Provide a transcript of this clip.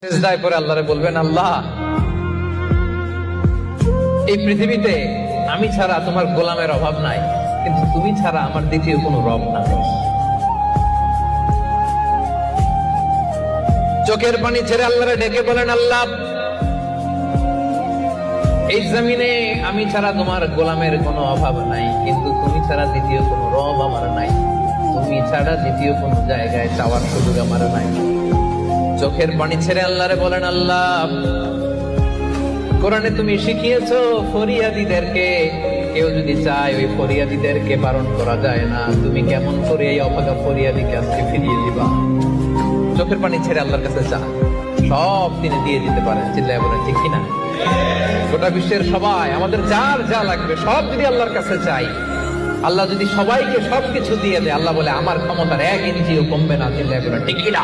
সিজদায় পড়ে আল্লাহরে বলবেন, আল্লাহ এই পৃথিবীতে আমি ছাড়া তোমার গোলামের অভাব নাই, কিন্তু তুমি ছাড়া আমার দ্বিতীয় কোনো রব নাই। চোখের পানি ছেড়ে আল্লাহরে ডেকে বলেন, আল্লাহ এই জমিনে আমি ছাড়া তোমার গোলামের কোনো অভাব নাই, কিন্তু তুমি ছাড়া দ্বিতীয় কোনো রব আমার নাই, তুমি ছাড়া দ্বিতীয় কোনো জায়গায় চাওয়ার সুযোগ আমার নাই। চোখের পানি ছেড়ে আল্লাহরে বলেন, আল্লাহ কোরআনে তুমি শিখিয়েছো ফরিয়াদীদেরকে কেউ যদি চায় ওই ফরিয়াদীদেরকে বারণ করা যায় না, তুমি কেমন করে এই অভাগা ফরিয়াদীকে আজকে ফিরিয়ে দিবা। চোখের পানি ছেড়ে আল্লাহর কাছে চান, সব তিনি দিয়ে দিতে পারেন। চিল্লায় বলেন ঠিক কিনা? গোটা বিশ্বের সবাই আমাদের যার যা লাগবে সব যদি আল্লাহর কাছে চাই, আল্লাহ যদি সবাইকে সবকিছু দিয়ে দেয়, আল্লাহ বলে আমার ক্ষমতার 1 ইঞ্চিও কমবে না। চিল্লায় বলেন ঠিক কিনা?